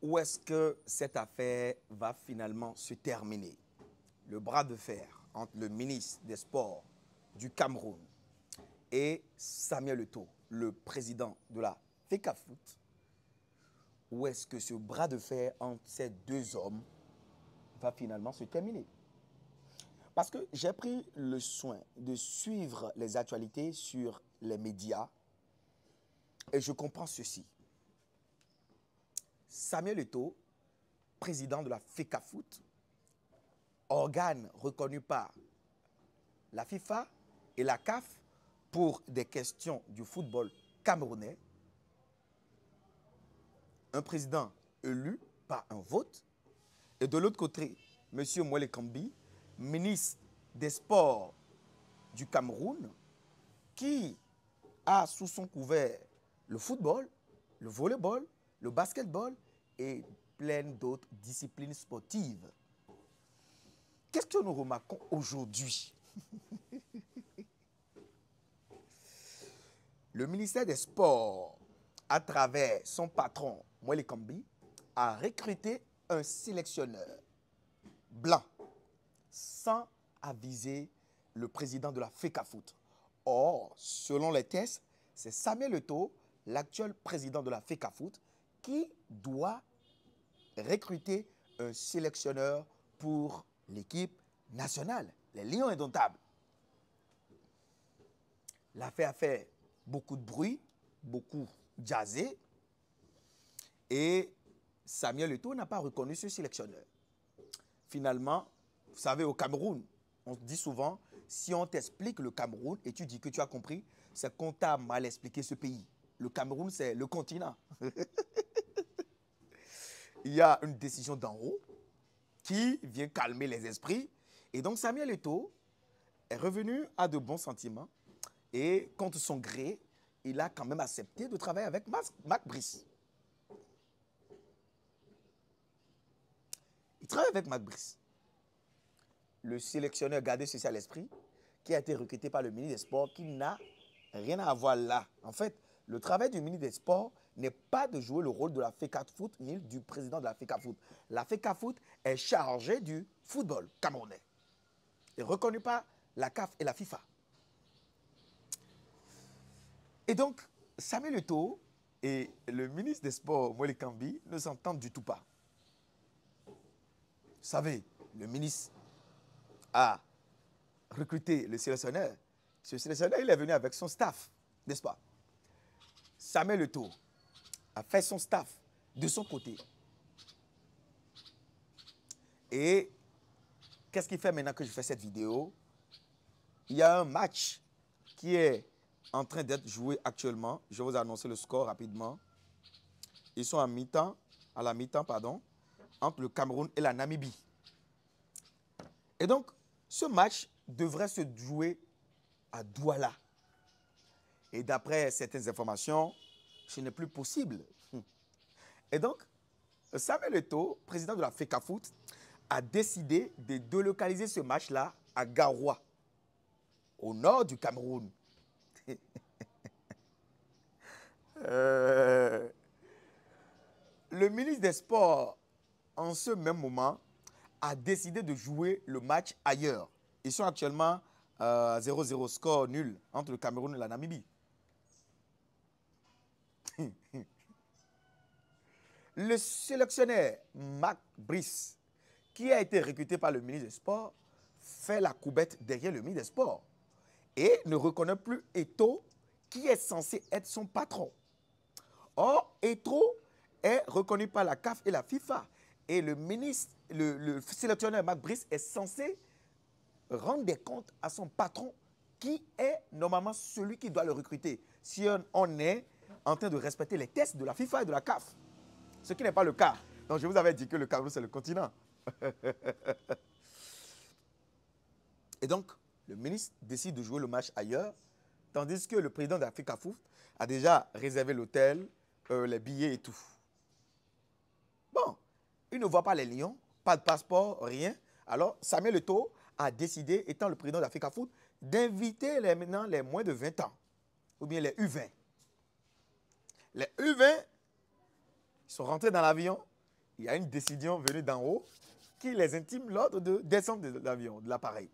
où est-ce que cette affaire va finalement se terminer? Le bras de fer entre le ministre des Sports du Cameroun et Samuel Eto'o, le président de la FECAFOOT. Où est-ce que ce bras de fer entre ces deux hommes va finalement se terminer? Parce que j'ai pris le soin de suivre les actualités sur les médias et je comprends ceci. Samuel Eto'o, président de la FECAFOOT, organe reconnu par la FIFA et la CAF pour des questions du football camerounais, un président élu par un vote, et de l'autre côté, M. Mwele Kambi, ministre des Sports du Cameroun, qui a sous son couvert le football, le volleyball, le basketball et plein d'autres disciplines sportives. Qu'est-ce que nous remarquons aujourd'hui? Le ministère des Sports, à travers son patron, Mwele Kambi, a recruté un sélectionneur blanc sans aviser le président de la FECAFOOT. Or, selon les tests, c'est Samuel Eto'o, l'actuel président de la FECAFOOT, qui doit recruter un sélectionneur pour l'équipe nationale, les Lions indomptables. L'affaire a fait beaucoup de bruit, beaucoup jazzé, et Samuel Eto'o n'a pas reconnu ce sélectionneur. Finalement, vous savez, au Cameroun, on dit souvent, si on t'explique le Cameroun et tu dis que tu as compris, c'est qu'on t'a mal expliqué ce pays. Le Cameroun, c'est le continent. Il y a une décision d'en haut qui vient calmer les esprits. Et donc Samuel Eto'o est revenu à de bons sentiments et contre son gré, il a quand même accepté de travailler avec Mac Brice. Il travaille avec Mac Brice. Le sélectionneur, gardez ceci à l'esprit, qui a été recruté par le ministre des Sports, qui n'a rien à voir là. En fait, le travail du ministre des Sports n'est pas de jouer le rôle de la FECAFOOT ni du président de la FECAFOOT. La FECAFOOT est chargée du football camerounais et reconnue par la CAF et la FIFA. Et donc, Samuel Eto'o et le ministre des Sports, Mwele Kambi, ne s'entendent du tout pas. Vous savez, le ministre a recruté le sélectionneur. Ce sélectionneur, il est venu avec son staff, n'est-ce pas? Samuel Eto'o a fait son staff de son côté. Et qu'est-ce qu'il fait maintenant que je fais cette vidéo? Il y a un match qui est en train d'être joué actuellement. Je vais vous annoncer le score rapidement. Ils sont à la mi-temps, entre le Cameroun et la Namibie. Et donc, ce match devrait se jouer à Douala. Et d'après certaines informations, ce n'est plus possible. Et donc, Samuel Eto'o, président de la FECAFOOT, a décidé de délocaliser ce match-là à Garoua, au nord du Cameroun. Le ministre des Sports, en ce même moment, a décidé de jouer le match ailleurs. Ils sont actuellement à 0-0, score nul entre le Cameroun et la Namibie. Le sélectionneur Mac Brice, qui a été recruté par le ministre des Sports, fait la coubette derrière le ministre des Sports et ne reconnaît plus Eto'o, qui est censé être son patron. Or, Eto'o est reconnu par la CAF et la FIFA. Et le ministre, le sélectionneur Mac Brice est censé rendre des comptes à son patron, qui est normalement celui qui doit le recruter. Si on est en train de respecter les tests de la FIFA et de la CAF. Ce qui n'est pas le cas. Donc, je vous avais dit que le Cameroun, c'est le continent. Et donc, le ministre décide de jouer le match ailleurs, tandis que le président de la FECAFOOT a déjà réservé l'hôtel, les billets et tout. Bon, il ne voit pas les Lions, pas de passeport, rien. Alors, Samuel Eto'o a décidé, étant le président de la FECAFOOT, d'inviter maintenant les moins de 20 ans, ou bien les U20. Les U20 sont rentrés dans l'avion il y a une décision venue d'en haut qui les intime l'ordre de descendre de l'avion, de l'appareil.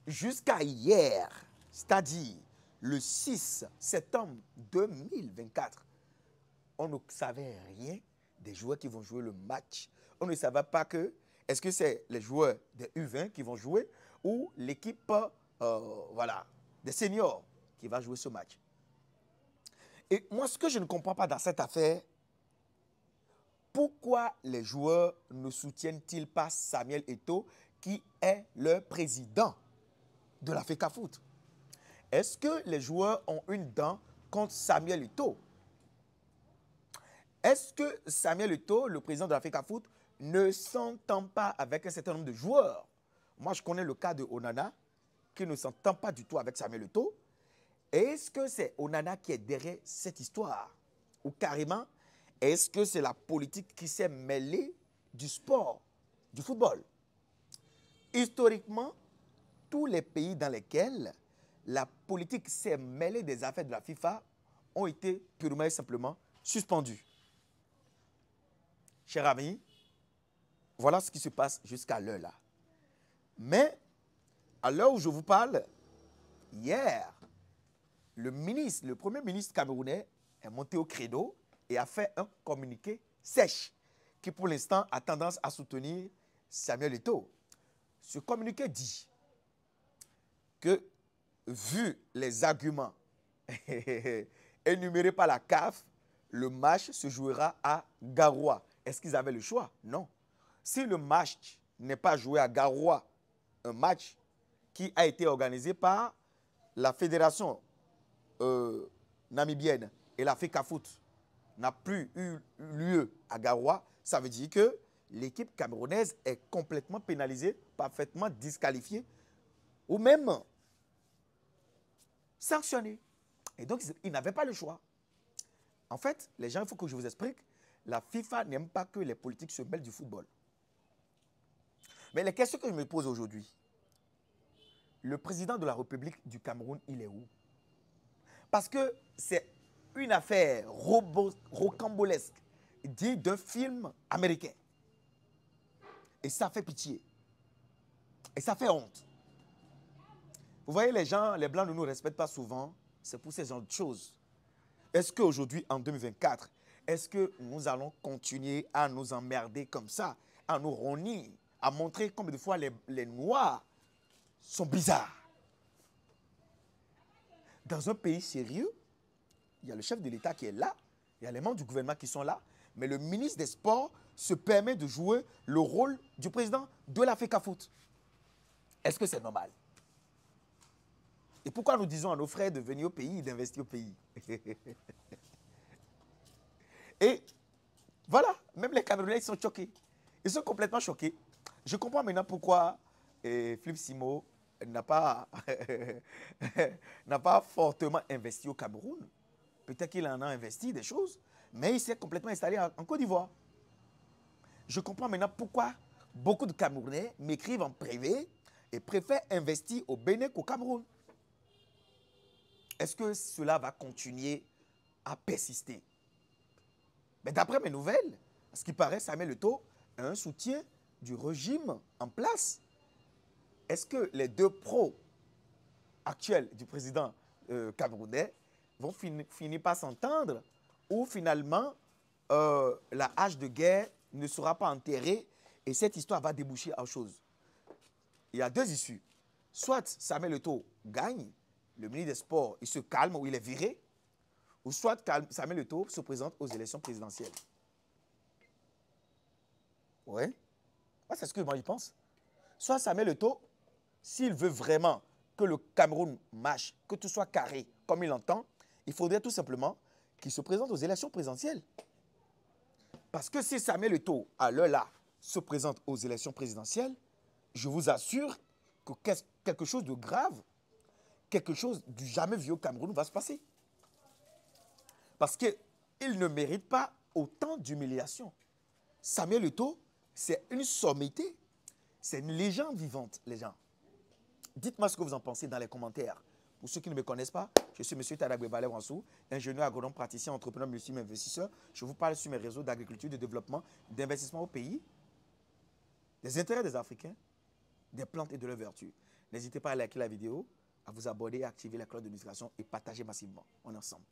Jusqu'à hier, c'est-à-dire le 6 septembre 2024, on ne savait rien des joueurs qui vont jouer le match. On ne savait pas que, est-ce que c'est les joueurs des U20 qui vont jouer ou l'équipe voilà, des seniors qui va jouer ce match. Et moi, ce que je ne comprends pas dans cette affaire, pourquoi les joueurs ne soutiennent-ils pas Samuel Eto'o, qui est leur président de la FECAFOOT? Est-ce que les joueurs ont une dent contre Samuel Eto'o? Est-ce que Samuel Eto'o, le président de la FECAFOOT, ne s'entend pas avec un certain nombre de joueurs? Moi, je connais le cas de Onana, qui ne s'entend pas du tout avec Samuel Eto'o. Est-ce que c'est Onana qui est derrière cette histoire? Ou carrément, est-ce que c'est la politique qui s'est mêlée du sport, du football? Historiquement, tous les pays dans lesquels la politique s'est mêlée des affaires de la FIFA ont été purement et simplement suspendus. Chers amis, voilà ce qui se passe jusqu'à l'heure là. Mais, à l'heure où je vous parle, hier, le premier ministre camerounais est monté au credo et a fait un communiqué sèche qui, pour l'instant, a tendance à soutenir Samuel Eto'o. Ce communiqué dit que, vu les arguments énumérés par la CAF, le match se jouera à Garoua. Est-ce qu'ils avaient le choix? Non. Si le match n'est pas joué à Garoua, un match qui a été organisé par la fédération namibienne et la FECAFOOT n'a plus eu lieu à Garoua, ça veut dire que l'équipe camerounaise est complètement pénalisée, parfaitement disqualifiée ou même sanctionnée. Et donc, ils n'avaient pas le choix. En fait, les gens, il faut que je vous explique, la FIFA n'aime pas que les politiques se mêlent du football. Mais les questions que je me pose aujourd'hui, le président de la République du Cameroun, il est où? Parce que c'est une affaire rocambolesque, digne d'un film américain. Et ça fait pitié. Et ça fait honte. Vous voyez, les gens, les Blancs ne nous respectent pas souvent. C'est pour ces genre de choses. Est-ce qu'aujourd'hui, en 2024, est-ce que nous allons continuer à nous emmerder comme ça, à nous ronir, à montrer combien de fois les Noirs sont bizarres? Dans un pays sérieux, il y a le chef de l'État qui est là, il y a les membres du gouvernement qui sont là, mais le ministre des Sports se permet de jouer le rôle du président de la FECAFOOT. Est-ce que c'est normal? Et pourquoi nous disons à nos frères de venir au pays et d'investir au pays? Et voilà, même les Camerounais, ils sont choqués. Ils sont complètement choqués. Je comprends maintenant pourquoi Philippe Simo n'a pas fortement investi au Cameroun. Peut-être qu'il en a investi des choses, mais il s'est complètement installé en Côte d'Ivoire. Je comprends maintenant pourquoi beaucoup de Camerounais m'écrivent en privé et préfèrent investir au Bénin qu'au Cameroun. Est-ce que cela va continuer à persister? Mais d'après mes nouvelles, à ce qui paraît, Samuel Eto'o a un soutien du régime en place. Est-ce que les deux pros actuels du président camerounais vont finir par s'entendre ou finalement la hache de guerre ne sera pas enterrée et cette histoire va déboucher à autre chose? Il y a deux issues. Soit Samuel Eto'o gagne, le ministre des Sports, il se calme ou il est viré, ou soit Samuel Eto'o se présente aux élections présidentielles. Oui. C'est ce que moi je pense. Soit Samuel Eto'o, s'il veut vraiment que le Cameroun marche, que tout soit carré comme il l'entend, il faudrait tout simplement qu'il se présente aux élections présidentielles. Parce que si Samuel Eto'o, à l'heure là, se présente aux élections présidentielles, je vous assure que quelque chose de grave, quelque chose du jamais vu au Cameroun va se passer. Parce qu'il ne mérite pas autant d'humiliation. Samuel Eto'o, c'est une sommité. C'est une légende vivante, les gens. Dites-moi ce que vous en pensez dans les commentaires. Pour ceux qui ne me connaissent pas, je suis M. Tadagbe Balé Wansou, ingénieur agronome, praticien, entrepreneur, multi-investisseur. Je vous parle sur mes réseaux d'agriculture, de développement, d'investissement au pays, des intérêts des Africains, des plantes et de leurs vertus. N'hésitez pas à liker la vidéo, à vous abonner, à activer la cloche de notification et partager massivement. On est ensemble.